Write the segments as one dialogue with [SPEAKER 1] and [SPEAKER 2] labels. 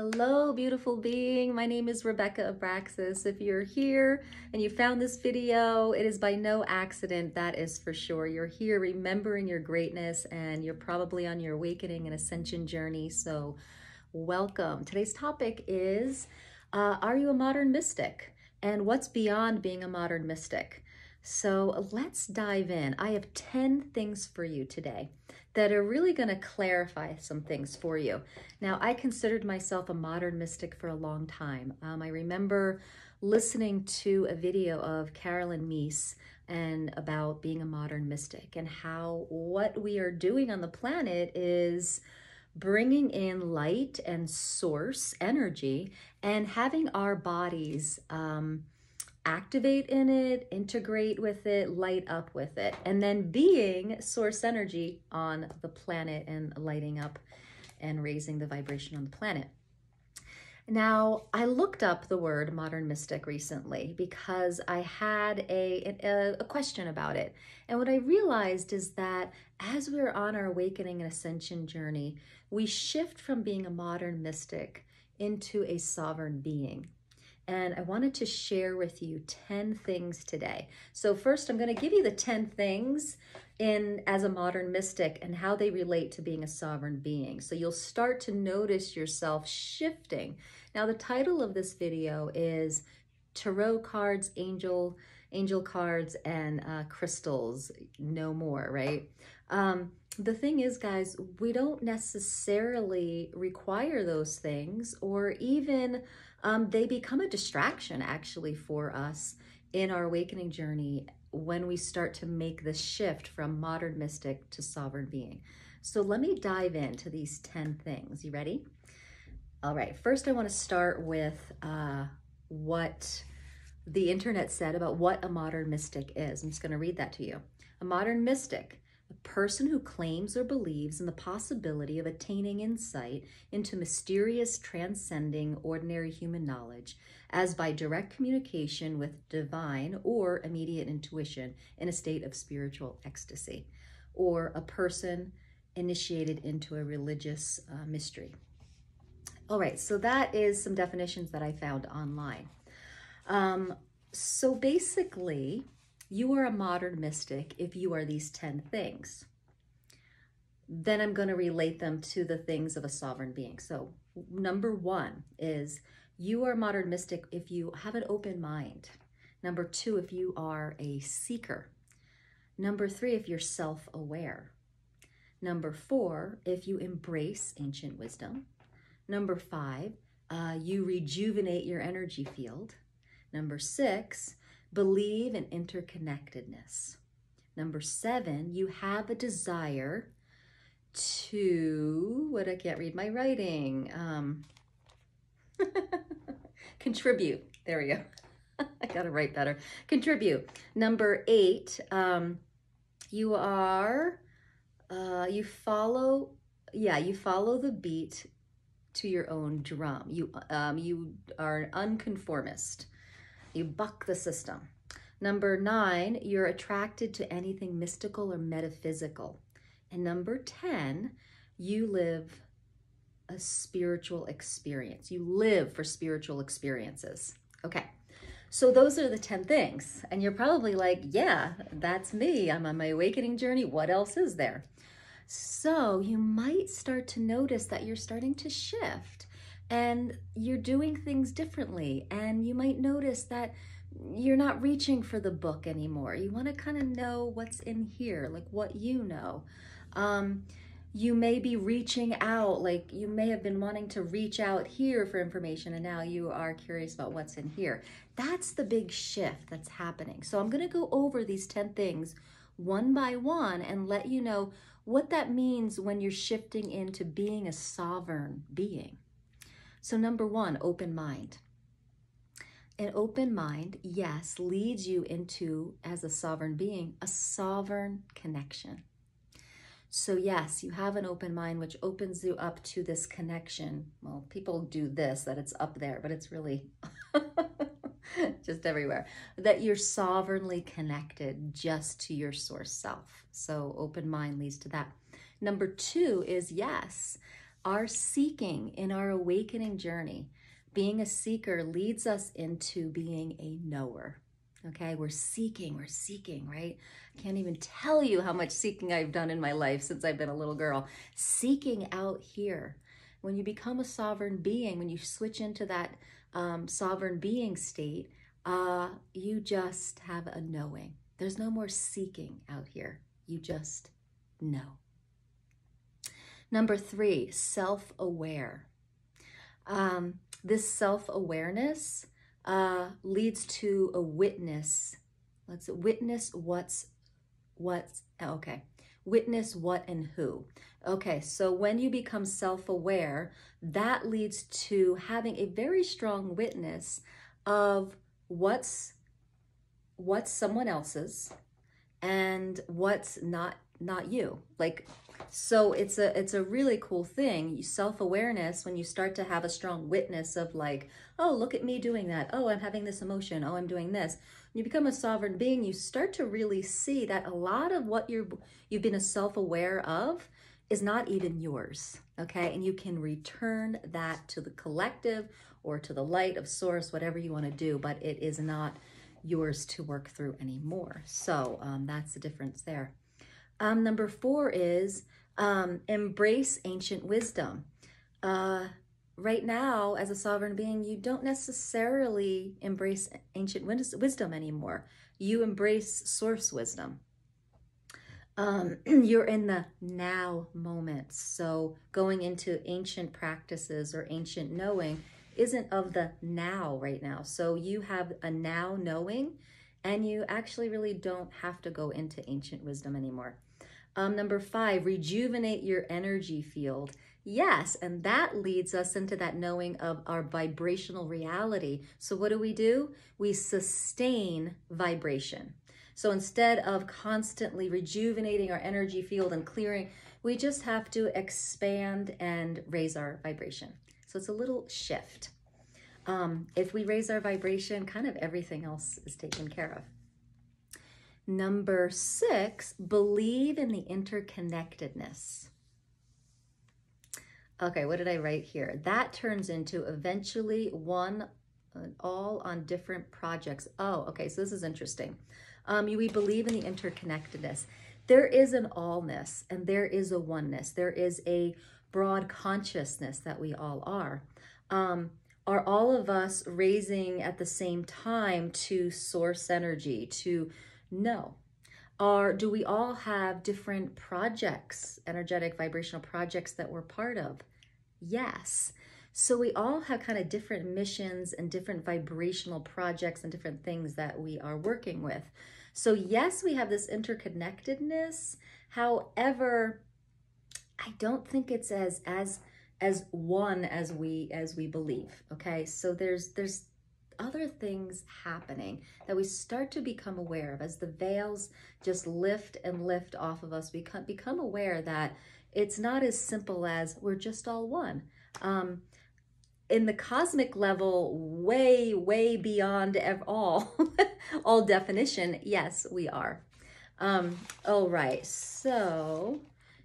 [SPEAKER 1] Hello, beautiful being. My name is Rebecca Abraxas. If you're here and you found this video, it is by no accident, that is for sure. You're here remembering your greatness and you're probably on your awakening and ascension journey, so welcome. Today's topic is, are you a modern mystic? And what's beyond being a modern mystic? So let's dive in. I have 10 things for you today that are really going to clarify some things for you. Now, I considered myself a modern mystic for a long time. I remember listening to a video of Carolyn Meese and about being a modern mystic and how what we are doing on the planet is bringing in light and source energy and having our bodies activate in it, integrate with it, light up with it, and then being source energy on the planet and lighting up and raising the vibration on the planet. Now, I looked up the word modern mystic recently because I had a question about it. And what I realized is that as we're on our awakening and ascension journey, we shift from being a modern mystic into a sovereign being. And I wanted to share with you 10 things today. So first, I'm going to give you the 10 things as a modern mystic and how they relate to being a sovereign being. So you'll start to notice yourself shifting. Now, the title of this video is Tarot Cards, Angel Cards, and Crystals, No More, right? The thing is, guys, we don't necessarily require those things, or even they become a distraction actually for us in our awakening journey when we start to make the shift from modern mystic to sovereign being. So let me dive into these 10 things. You ready? All right, first I want to start with what the internet said about what a modern mystic is. I'm just going to read that to you. A modern mystic: a person who claims or believes in the possibility of attaining insight into mysterious, transcending, ordinary human knowledge, as by direct communication with divine or immediate intuition in a state of spiritual ecstasy, or a person initiated into a religious mystery. All right, so that is some definitions that I found online. So basically, you are a modern mystic if you are these 10 things. Then I'm going to relate them to the things of a sovereign being. So number 1 is you are a modern mystic if you have an open mind. Number 2, if you are a seeker. Number 3, if you're self-aware. Number 4, if you embrace ancient wisdom. Number 5, you rejuvenate your energy field. Number 6, believe in interconnectedness. Number 7, you have a desire to, I can't read my writing, contribute. There we go. I gotta write better. Contribute. Number 8, you follow the beat to your own drum. You are an unconformist. You buck the system. Number 9, you're attracted to anything mystical or metaphysical. And number 10, you live a spiritual experience. You live for spiritual experiences. Okay, so those are the 10 things. And you're probably like, yeah, that's me. I'm on my awakening journey. What else is there? So you might start to notice that you're starting to shift and you're doing things differently. And you might notice that you're not reaching for the book anymore. You want to kind of know what's in here, like what you know. You may be reaching out, like you may have been wanting to reach out here for information and now you are curious about what's in here. That's the big shift that's happening. So I'm going to go over these 10 things one by one and let you know what that means when you're shifting into being a sovereign being. So number 1, open mind. An open mind, yes, leads you into, as a sovereign being, a sovereign connection. So yes, you have an open mind, which opens you up to this connection. Well, people do this, that it's up there, but it's really just everywhere. That you're sovereignly connected just to your source self. So open mind leads to that. Number 2 is, yes, Our seeking in our awakening journey, being a seeker leads us into being a knower. Okay, we're seeking, right? I can't even tell you how much seeking I've done in my life since I've been a little girl. Seeking out here. When you become a sovereign being, when you switch into that sovereign being state, you just have a knowing. There's no more seeking out here. You just know. Number 3, self-aware. This self-awareness leads to a witness. Let's witness what's okay. Witness what and who. Okay, so when you become self-aware, that leads to having a very strong witness of what's someone else's and what's not you. Like, so it's a really cool thing. Self-awareness, when you start to have a strong witness of like, oh, look at me doing that. Oh, I'm having this emotion. Oh, I'm doing this. When you become a sovereign being, you start to really see that a lot of what you've been self-aware of is not even yours, okay? And you can return that to the collective or to the light of source, whatever you want to do, but it is not yours to work through anymore. So that's the difference there. Number 4 is embrace ancient wisdom. Right now, as a sovereign being, you don't necessarily embrace ancient wisdom anymore. You embrace source wisdom. You're in the now moment. So going into ancient practices or ancient knowing isn't of the now right now. So you have a now knowing, and you actually really don't have to go into ancient wisdom anymore. Number 5, rejuvenate your energy field. Yes, and that leads us into that knowing of our vibrational reality. So what do? We sustain vibration. So instead of constantly rejuvenating our energy field and clearing, we just have to expand and raise our vibration. So it's a little shift. If we raise our vibration, kind of everything else is taken care of. Number 6, believe in the interconnectedness. Okay, what did I write here? That turns into eventually one all on different projects. Oh, okay, so this is interesting. We believe in the interconnectedness. There is an allness and there is a oneness. There is a broad consciousness that we all are. Are all of us raising at the same time to source energy, to know? Or do we all have different projects, energetic, vibrational projects that we're part of? Yes. So we all have kind of different missions and different vibrational projects and different things that we are working with. So yes, we have this interconnectedness. However, I don't think it's as one as we believe. Okay, so there's other things happening that we start to become aware of as the veils just lift and lift off of us. We become aware that it's not as simple as we're just all one. In the cosmic level, way beyond all all definition, yes, we are. All right, so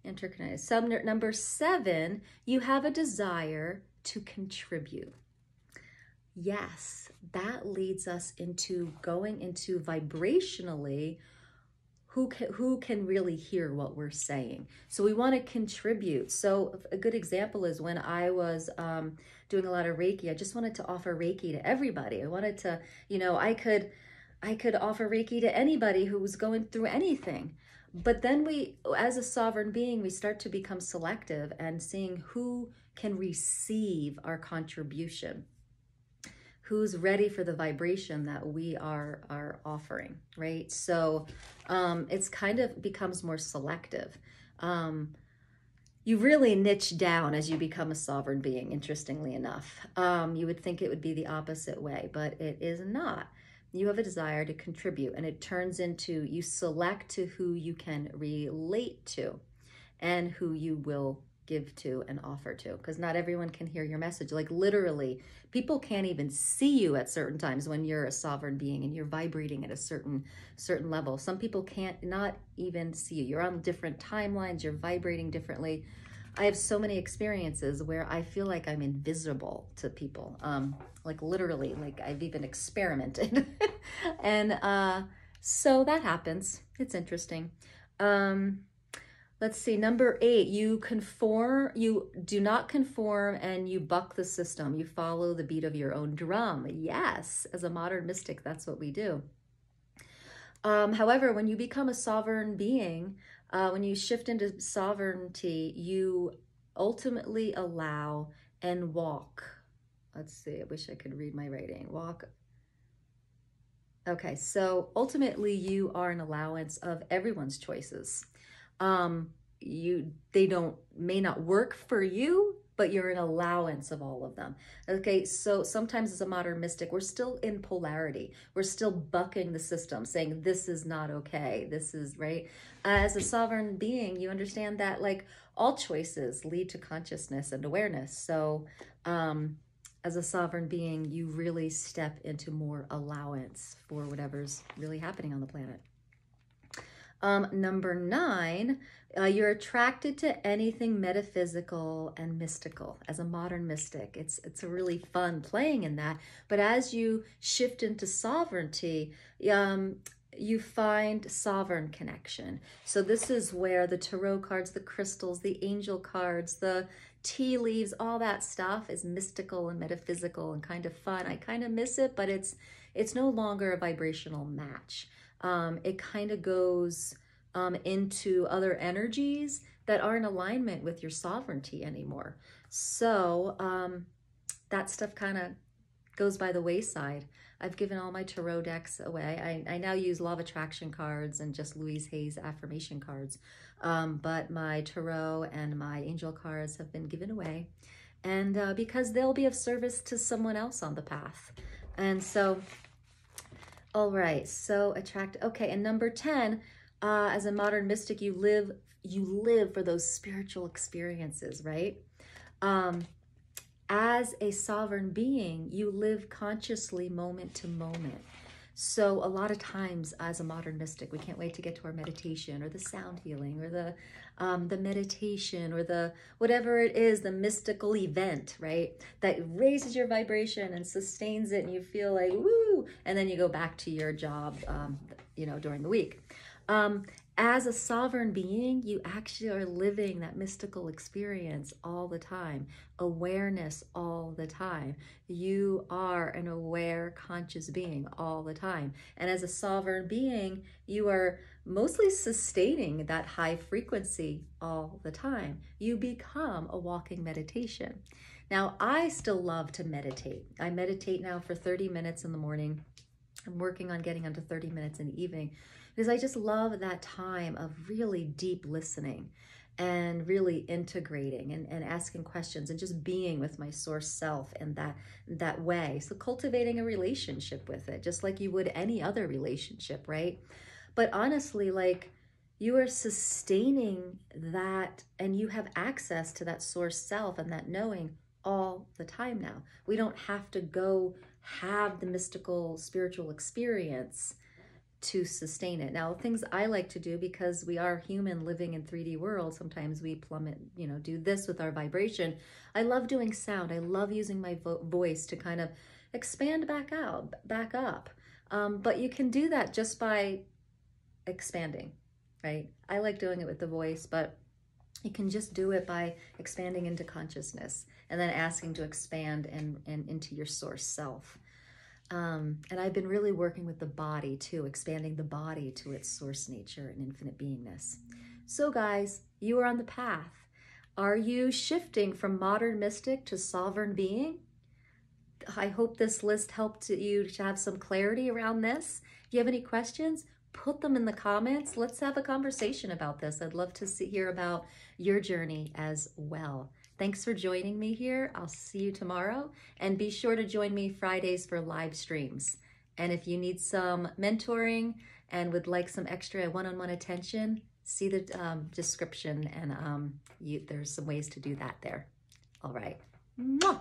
[SPEAKER 1] interconnected. Number 7, you have a desire to contribute. Yes, that leads us into going into vibrationally who can really hear what we're saying. So we want to contribute. So a good example is when I was doing a lot of Reiki, I just wanted to offer Reiki to everybody. I wanted to, I could offer Reiki to anybody who was going through anything. But then we, as a sovereign being, we start to become selective and seeing who can receive our contribution. Who's ready for the vibration that we are offering, right? So it's kind of becomes more selective. You really niche down as you become a sovereign being, interestingly enough. You would think it would be the opposite way, but it is not. You have a desire to contribute, and it turns into you select to who you can relate to and who you will give to and offer to, because not everyone can hear your message. Like literally, people can't even see you at certain times when you're a sovereign being and you're vibrating at a certain level. Some people can't not even see you. You're on different timelines, you're vibrating differently. I have so many experiences where I feel like I'm invisible to people. Like literally, like I've even experimented. And so that happens. It's interesting. Let's see, number 8, you do not conform and you buck the system. You follow the beat of your own drum. Yes, as a modern mystic, that's what we do. However, when you become a sovereign being, when you shift into sovereignty, you ultimately allow and walk. Let's see, I wish I could read my writing. Walk. Okay, so ultimately you are an allowance of everyone's choices. They may not work for you, but you're an allowance of all of them. Okay, so sometimes as a modern mystic, we're still in polarity. We're still bucking the system, saying this is not okay. This is right. As a sovereign being, you understand that like all choices lead to consciousness and awareness. So as a sovereign being, you really step into more allowance for whatever's really happening on the planet. Number 9, you're attracted to anything metaphysical and mystical. As a modern mystic, it's really fun playing in that. But as you shift into sovereignty, you find sovereign connection. So this is where the tarot cards, the crystals, the angel cards, the tea leaves, all that stuff is mystical and metaphysical and kind of fun. I kind of miss it, but it's no longer a vibrational match. It kind of goes into other energies that aren't in alignment with your sovereignty anymore. So that stuff kind of goes by the wayside. I've given all my tarot decks away. I now use law of attraction cards and just Louise Hay's affirmation cards. But my tarot and my angel cards have been given away. And because they'll be of service to someone else on the path. And so, all right, so okay, and number 10, as a modern mystic, you live for those spiritual experiences, right? As a sovereign being, you live consciously moment to moment. So a lot of times as a modern mystic, we can't wait to get to our meditation or the sound healing or the meditation or the whatever it is, the mystical event, right? That raises your vibration and sustains it and you feel like, woo, and then you go back to your job, during the week. As a sovereign being, you actually are living that mystical experience all the time, awareness all the time. You are an aware, conscious being all the time. And as a sovereign being, you are mostly sustaining that high frequency all the time. You become a walking meditation. Now, I still love to meditate. I meditate now for 30 minutes in the morning. I'm working on getting onto 30 minutes in the evening, because I just love that time of really deep listening and really integrating and asking questions and just being with my source self in that way. So cultivating a relationship with it, just like you would any other relationship, right? But honestly, like you are sustaining that and you have access to that source self and that knowing all the time now. We don't have to go have the mystical spiritual experience to sustain it. Now, things I like to do, because we are human living in 3D world, sometimes we plummet, do this with our vibration. I love doing sound. I love using my voice to kind of expand back up. But you can do that just by expanding, right? I like doing it with the voice, but you can just do it by expanding into consciousness and then asking to expand and into your source self. And I've been really working with the body too, expanding the body to its source nature and infinite beingness. So guys, you are on the path. Are you shifting from modern mystic to sovereign being? I hope this list helped you to have some clarity around this. If you have any questions, put them in the comments. Let's have a conversation about this. I'd love to hear about your journey as well. Thanks for joining me here. I'll see you tomorrow. And be sure to join me Fridays for live streams. And if you need some mentoring and would like some extra one-on-one attention, see the description and there's some ways to do that there. All right. Mwah!